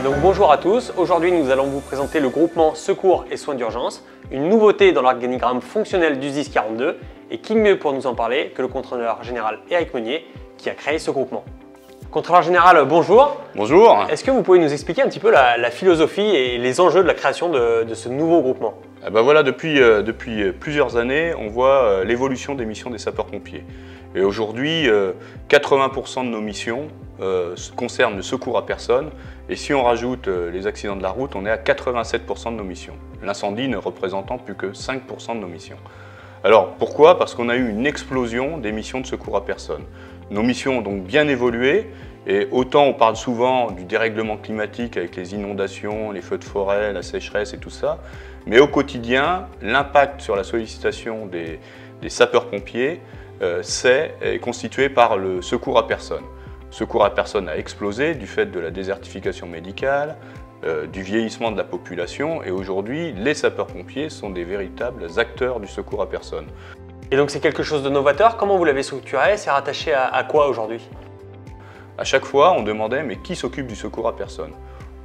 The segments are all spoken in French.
Donc bonjour à tous, aujourd'hui nous allons vous présenter le groupement Secours et Soins d'Urgence, une nouveauté dans l'organigramme fonctionnel du SDIS 42, et qui mieux pour nous en parler que le contrôleur général Éric Meunier qui a créé ce groupement. Contrôleur général, bonjour. Bonjour. Est-ce que vous pouvez nous expliquer un petit peu la philosophie et les enjeux de la création de ce nouveau groupement? Voilà, depuis plusieurs années, on voit l'évolution des missions des sapeurs-pompiers. Et aujourd'hui, 80% de nos missions concernent le secours à personne. Et si on rajoute les accidents de la route, on est à 87% de nos missions. L'incendie ne représentant plus que 5% de nos missions. Alors pourquoi? Parce qu'on a eu une explosion des missions de secours à personne. Nos missions ont donc bien évolué. Et autant on parle souvent du dérèglement climatique avec les inondations, les feux de forêt, la sécheresse et tout ça, mais au quotidien, l'impact sur la sollicitation des sapeurs-pompiers est constitué par le secours à personne. Le secours à personne a explosé du fait de la désertification médicale, du vieillissement de la population, et aujourd'hui, les sapeurs-pompiers sont des véritables acteurs du secours à personne. Et donc c'est quelque chose de novateur, comment vous l'avez structuré? C'est rattaché à quoi aujourd'hui? À chaque fois, on demandait mais qui s'occupe du secours à personne?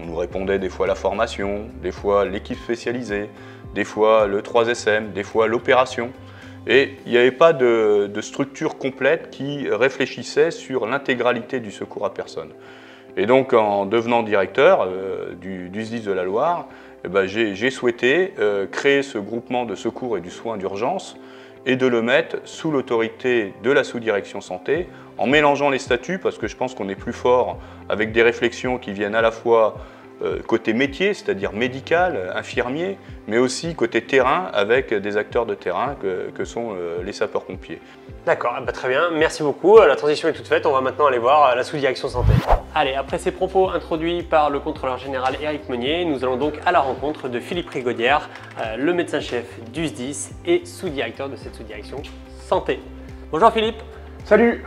On nous répondait des fois la formation, des fois l'équipe spécialisée, des fois le 3SM, des fois l'opération. Et il n'y avait pas de structure complète qui réfléchissait sur l'intégralité du secours à personne. Et donc en devenant directeur du SDIS de la Loire, j'ai souhaité créer ce groupement de secours et du soin d'urgence et de le mettre sous l'autorité de la sous-direction santé, en mélangeant les statuts, parce que je pense qu'on est plus fort avec des réflexions qui viennent à la fois côté métier, c'est-à-dire médical, infirmier, mais aussi côté terrain, avec des acteurs de terrain que sont les sapeurs-pompiers. D'accord, très bien, merci beaucoup. La transition est toute faite, on va maintenant aller voir la sous-direction santé. Allez, après ces propos introduits par le contrôleur général Éric Meunier, nous allons donc à la rencontre de Philippe Rigaudière, le médecin-chef du SDIS et sous-directeur de cette sous-direction santé. Bonjour Philippe. Salut.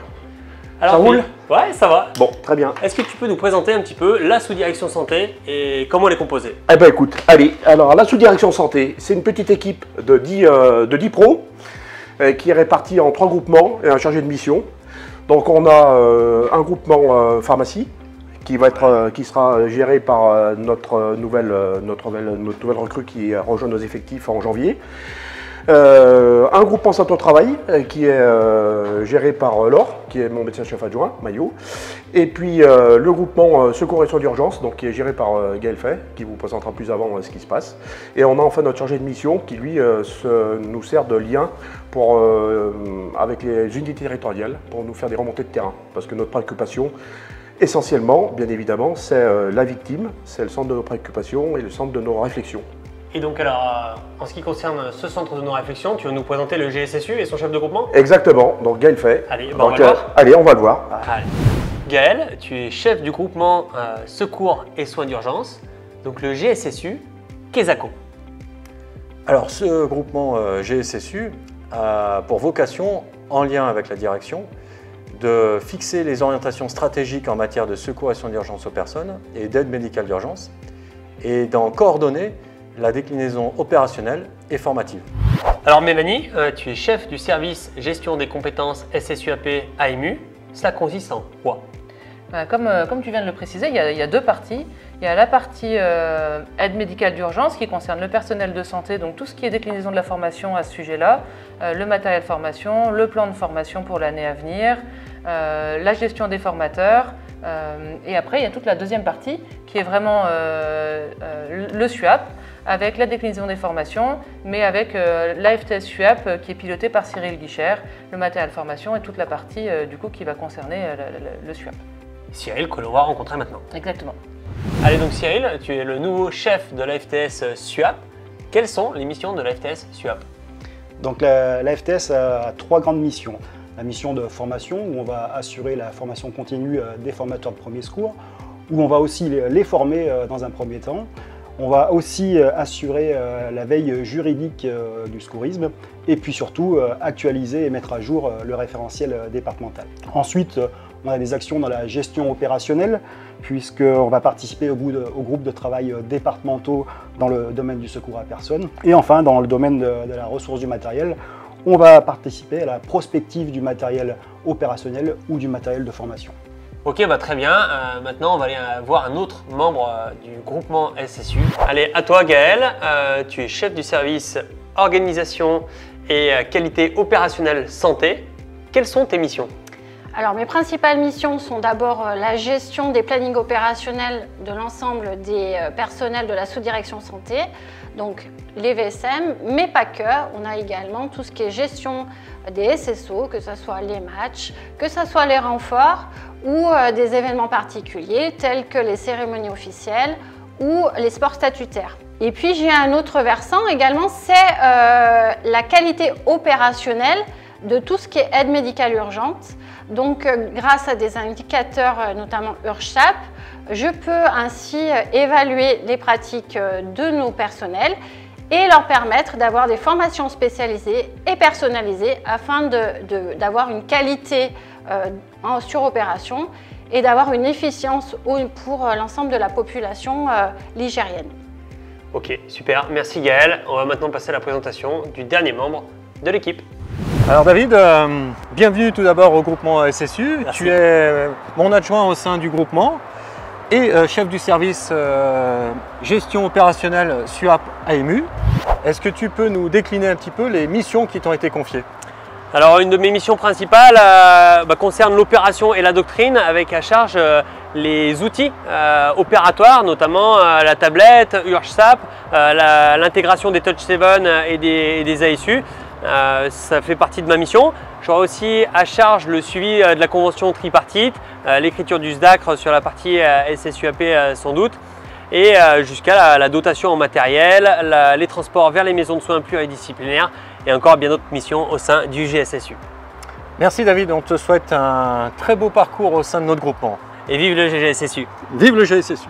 Alors, ça roule? Ouais, ça va. Bon, très bien. Est-ce que tu peux nous présenter un petit peu la sous-direction santé et comment elle est composée? Eh ben écoute, allez, alors la sous-direction santé, c'est une petite équipe de 10 pros qui est répartie en 3 groupements et un chargé de mission. Donc on a un groupement pharmacie qui sera géré par notre nouvelle recrue qui rejoint nos effectifs en janvier. Un groupement santé au travail qui est géré par Laure, qui est mon médecin-chef adjoint, Maillot. Et puis le groupement secours et soins d'urgence, donc qui est géré par Gaël Fay, qui vous présentera plus avant ce qui se passe. Et on a enfin notre chargé de mission qui lui nous sert de lien avec les unités territoriales pour nous faire des remontées de terrain. Parce que notre préoccupation, essentiellement, bien évidemment, c'est la victime, c'est le centre de nos préoccupations et le centre de nos réflexions. Et donc alors, en ce qui concerne ce centre de nos réflexions, tu veux nous présenter le GSSU et son chef de groupement? Exactement, donc Gaël Fay. Allez, on va le voir. Allez, on va le voir. Allez. Gaël, tu es chef du groupement secours et soins d'urgence, donc le GSSU, qu'est-ce? Alors ce groupement GSSU a pour vocation, en lien avec la direction, de fixer les orientations stratégiques en matière de secours et soins d'urgence aux personnes et d'aide médicale d'urgence et d'en coordonner la déclinaison opérationnelle et formative. Alors Mélanie, tu es chef du service gestion des compétences SSUAP AMU. Cela consiste en quoi? Comme tu viens de le préciser, il y a 2 parties. Il y a la partie aide médicale d'urgence qui concerne le personnel de santé, donc tout ce qui est déclinaison de la formation à ce sujet-là, le matériel formation, le plan de formation pour l'année à venir, la gestion des formateurs, et après il y a toute la deuxième partie qui est vraiment le SUAP, avec la déclinaison des formations, mais avec l'AFTS SUAP qui est piloté par Cyril Guichert, le matériel formation et toute la partie du coup qui va concerner le SUAP. Cyril, que l'on va rencontrer maintenant. Exactement. Allez donc Cyril, tu es le nouveau chef de l'AFTS SUAP. Quelles sont les missions de l'AFTS SUAP? Donc l'AFTS a 3 grandes missions. La mission de formation, où on va assurer la formation continue des formateurs de premier secours, où on va aussi les former dans un premier temps. On va aussi assurer la veille juridique du secourisme et puis surtout actualiser et mettre à jour le référentiel départemental. Ensuite, on a des actions dans la gestion opérationnelle puisqu'on va participer au groupe de travail départementaux dans le domaine du secours à personne. Et enfin, dans le domaine de la ressource du matériel, on va participer à la prospective du matériel opérationnel ou du matériel de formation. Ok, bah très bien. Maintenant, on va aller voir un autre membre du groupement SSU. Allez, à toi Gaël. Tu es chef du service organisation et qualité opérationnelle santé. Quelles sont tes missions? Alors, mes principales missions sont d'abord la gestion des plannings opérationnels de l'ensemble des personnels de la sous-direction santé, donc les VSM, mais pas que. On a également tout ce qui est gestion des SSO, que ce soit les matchs, que ce soit les renforts ou des événements particuliers tels que les cérémonies officielles ou les sports statutaires. Et puis j'ai un autre versant également, c'est la qualité opérationnelle de tout ce qui est aide médicale urgente. Donc grâce à des indicateurs, notamment URSHAP, je peux ainsi évaluer les pratiques de nos personnels et leur permettre d'avoir des formations spécialisées et personnalisées afin d'avoir une qualité sur opération et d'avoir une efficience pour l'ensemble de la population ligérienne. Ok, super. Merci Gaël. On va maintenant passer à la présentation du dernier membre de l'équipe. Alors David, bienvenue tout d'abord au groupement SSU. Merci. Tu es mon adjoint au sein du groupement et chef du service gestion opérationnelle SUAP AMU. Est-ce que tu peux nous décliner un petit peu les missions qui t'ont été confiées? Alors une de mes missions principales concerne l'opération et la doctrine avec à charge les outils opératoires, notamment la tablette, URSHAP, l'intégration des Touch 7 et des ASU. Ça fait partie de ma mission. J'aurai aussi à charge le suivi de la convention tripartite, l'écriture du SDACR sur la partie SSUAP sans doute, et jusqu'à la dotation en matériel, les transports vers les maisons de soins pluridisciplinaires et encore bien d'autres missions au sein du GSSU. Merci David, on te souhaite un très beau parcours au sein de notre groupement. Et vive le GSSU! Vive le GSSU!